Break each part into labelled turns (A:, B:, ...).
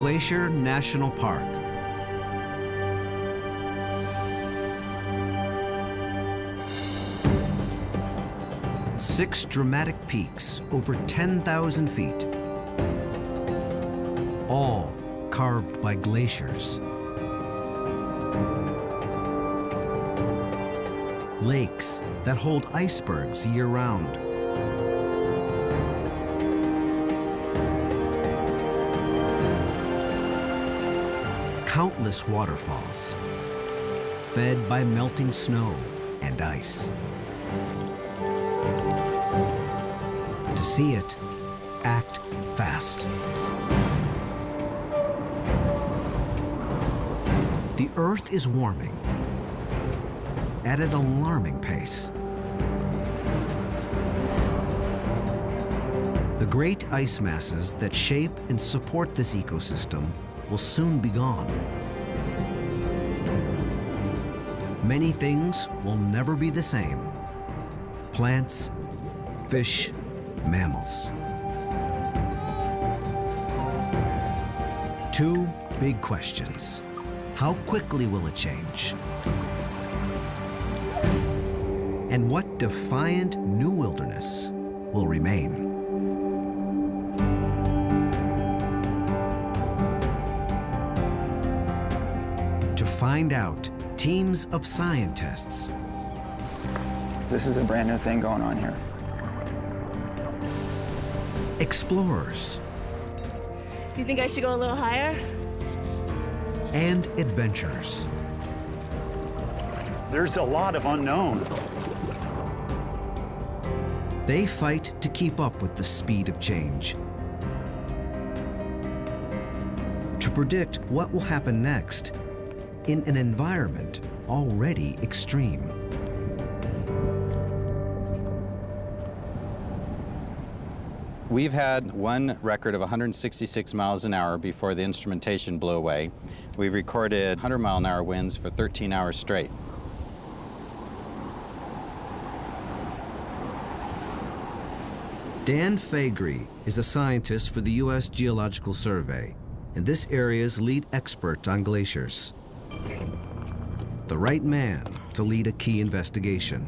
A: Glacier National Park. Six dramatic peaks over 10,000 feet, all carved by glaciers. Lakes that hold icebergs year-round. Countless waterfalls, fed by melting snow and ice. To see it, act fast. The Earth is warming at an alarming pace. The great ice masses that shape and support this ecosystem will soon be gone. Many things will never be the same. Plants, fish, mammals. Two big questions. How quickly will it change? And what defiant new wilderness will remain? To find out, teams of scientists.
B: This is a brand new thing going on here.
A: Explorers.
C: You think I should go a little higher?
A: And adventurers.
D: There's a lot of unknown.
A: They fight to keep up with the speed of change. To predict what will happen next in an environment already extreme.
E: We've had one record of 166 miles an hour before the instrumentation blew away. We recorded 100-mile-an-hour winds for 13 hours straight.
A: Dan Faegre is a scientist for the U.S. Geological Survey and this area's lead expert on glaciers. The right man to lead a key investigation.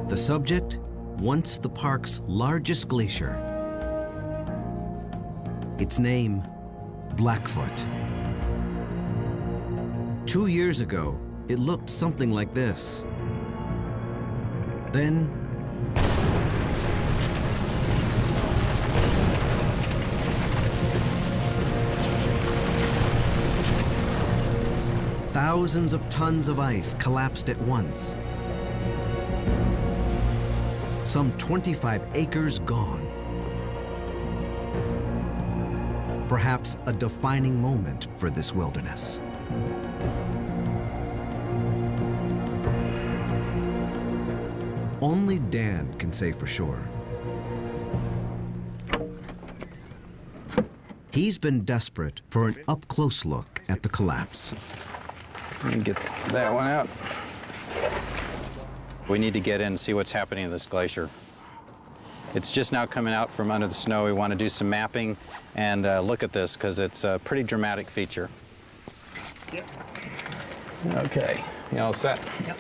A: The subject, once the park's largest glacier. Its name, Blackfoot. 2 years ago, it looked something like this. Then, thousands of tons of ice collapsed at once. Some 25 acres gone. Perhaps a defining moment for this wilderness. Only Dan can say for sure. He's been desperate for an up-close look at the collapse.
B: Let me get that one out.
E: We need to get in and see what's happening in this glacier. It's just now coming out from under the snow. We want to do some mapping and look at this because it's a pretty dramatic feature.
B: Yep. Okay, you all set?
D: Yep.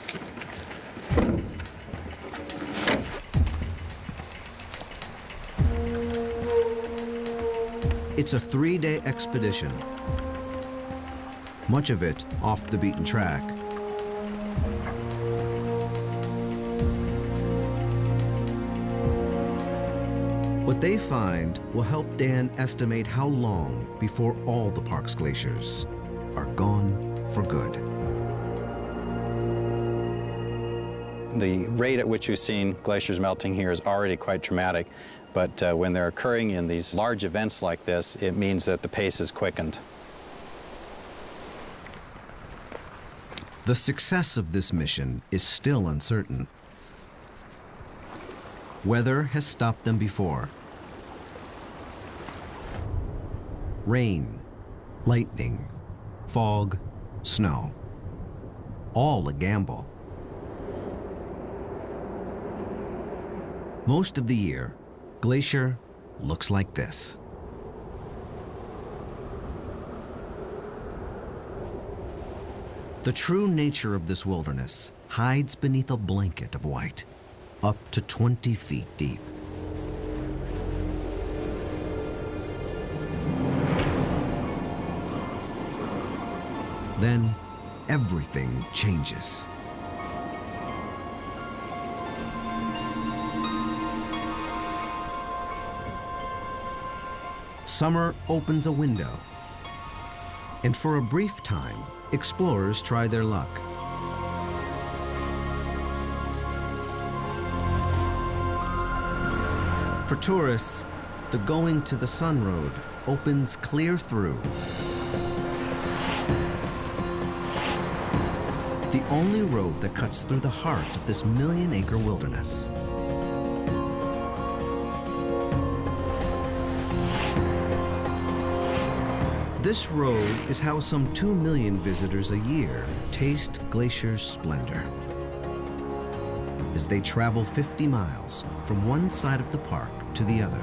A: It's a 3-day expedition, much of it off the beaten track. What they find will help Dan estimate how long before all the park's glaciers are gone for good.
E: The rate at which we've seen glaciers melting here is already quite dramatic, but when they're occurring in these large events like this, it means that the pace is quickened.
A: The success of this mission is still uncertain. Weather has stopped them before. Rain, lightning, fog, snow. All a gamble. Most of the year, Glacier looks like this. The true nature of this wilderness hides beneath a blanket of white, up to 20 feet deep. Then everything changes. Summer opens a window, and for a brief time, explorers try their luck. For tourists, the Going to the Sun Road opens clear through. The only road that cuts through the heart of this million-acre wilderness. This road is how some 2 million visitors a year taste Glacier's splendor as they travel 50 miles from one side of the park to the other.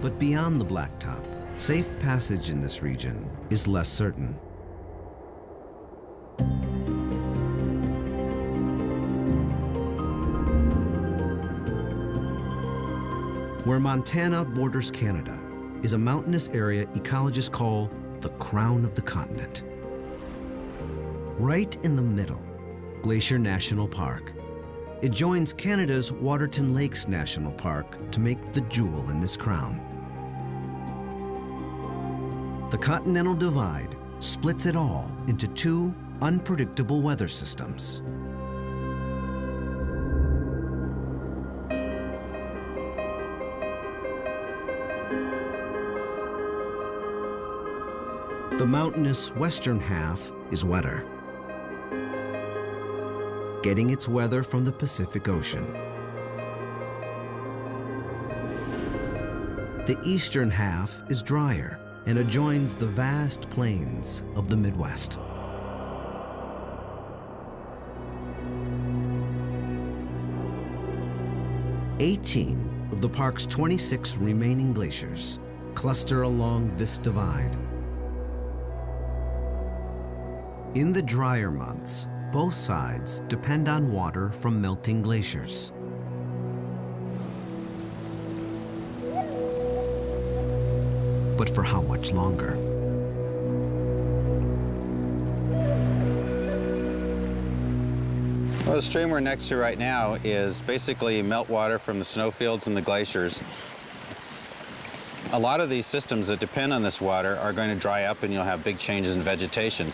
A: But beyond the blacktop, safe passage in this region is less certain. Where Montana borders Canada is a mountainous area ecologists call the crown of the continent. Right in the middle, Glacier National Park. It joins Canada's Waterton Lakes National Park to make the jewel in this crown. The Continental Divide splits it all into 2 unpredictable weather systems. The mountainous western half is wetter, getting its weather from the Pacific Ocean. The eastern half is drier and adjoins the vast plains of the Midwest. "18 of the park's 26 remaining glaciers cluster along this divide. In the drier months, both sides depend on water from melting glaciers. But for how much longer?
E: Well, the stream we're next to right now is basically meltwater from the snowfields and the glaciers. A lot of these systems that depend on this water are going to dry up and you'll have big changes in vegetation.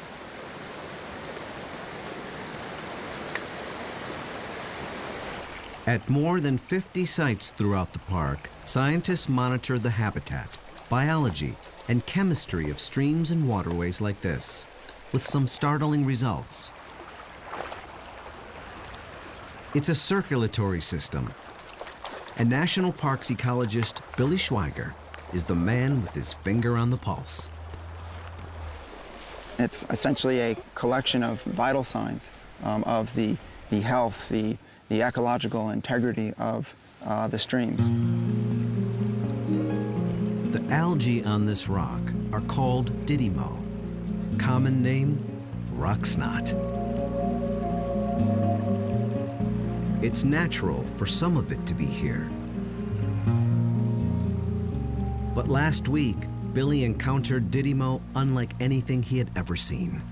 A: At more than 50 sites throughout the park, scientists monitor the habitat, biology, and chemistry of streams and waterways like this, with some startling results. It's a circulatory system, and National Parks ecologist Billy Schweiger is the man with his finger on the pulse.
B: It's essentially a collection of vital signs of the health, the ecological integrity of the streams.
A: The algae on this rock are called didymo, common name, rock snot. It's natural for some of it to be here. But last week, Billy encountered didymo unlike anything he had ever seen.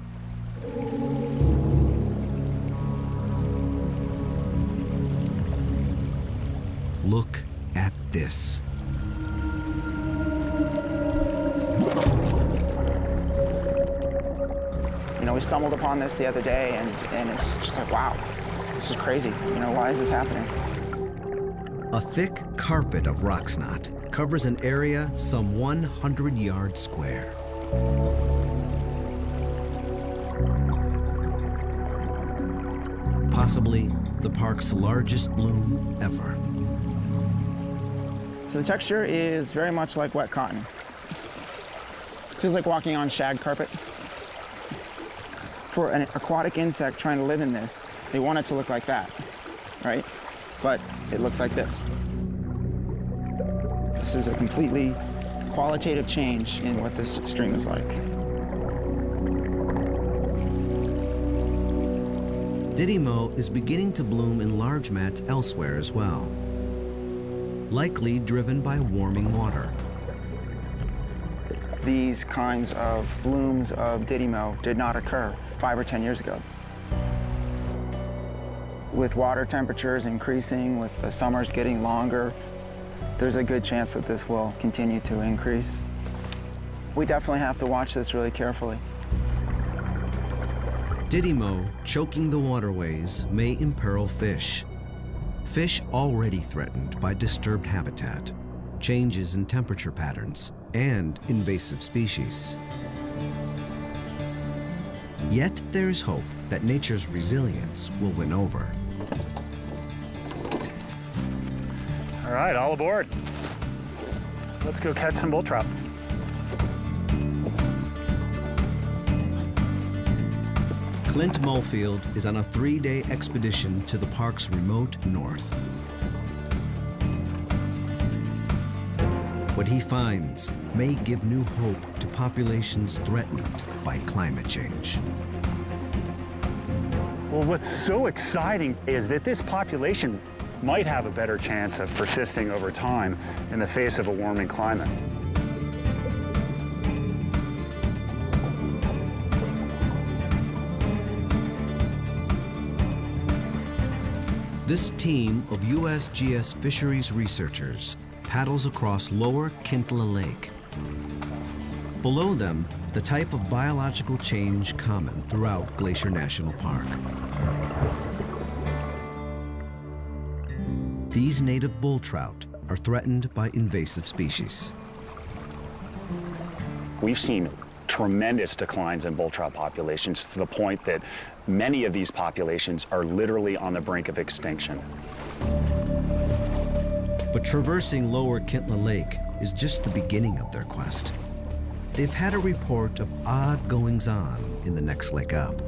A: Look at this.
B: You know, we stumbled upon this the other day, and it's just like, wow, this is crazy. You know, why is this happening?
A: A thick carpet of rock snot covers an area some 100 yards square. Possibly the park's largest bloom ever.
B: So the texture is very much like wet cotton. Feels like walking on shag carpet. For an aquatic insect trying to live in this, they want it to look like that. right? But it looks like this. This is a completely qualitative change in what this stream is like.
A: Didymo is beginning to bloom in large mats elsewhere as well, likely driven by warming water.
B: These kinds of blooms of Didymo did not occur 5 or 10 years ago. With water temperatures increasing, with the summers getting longer, there's a good chance that this will continue to increase. We definitely have to watch this really carefully.
A: Didymo choking the waterways may imperil fish. Fish already threatened by disturbed habitat, changes in temperature patterns, and invasive species. Yet there is hope that nature's resilience will win over.
D: All right, all aboard. Let's go catch some bull trout.
A: Clint Mulfield is on a 3-day expedition to the park's remote north. What he finds may give new hope to populations threatened by climate change.
D: Well, what's so exciting is that this population might have a better chance of persisting over time in the face of a warming climate.
A: This team of USGS fisheries researchers paddles across lower Kintla Lake. Below them, the type of biological change common throughout Glacier National Park. These native bull trout are threatened by invasive species.
D: We've seen tremendous declines in bull trout populations to the point that many of these populations are literally on the brink of extinction.
A: But traversing lower Kintla Lake is just the beginning of their quest. They've had a report of odd goings-on in the next lake up.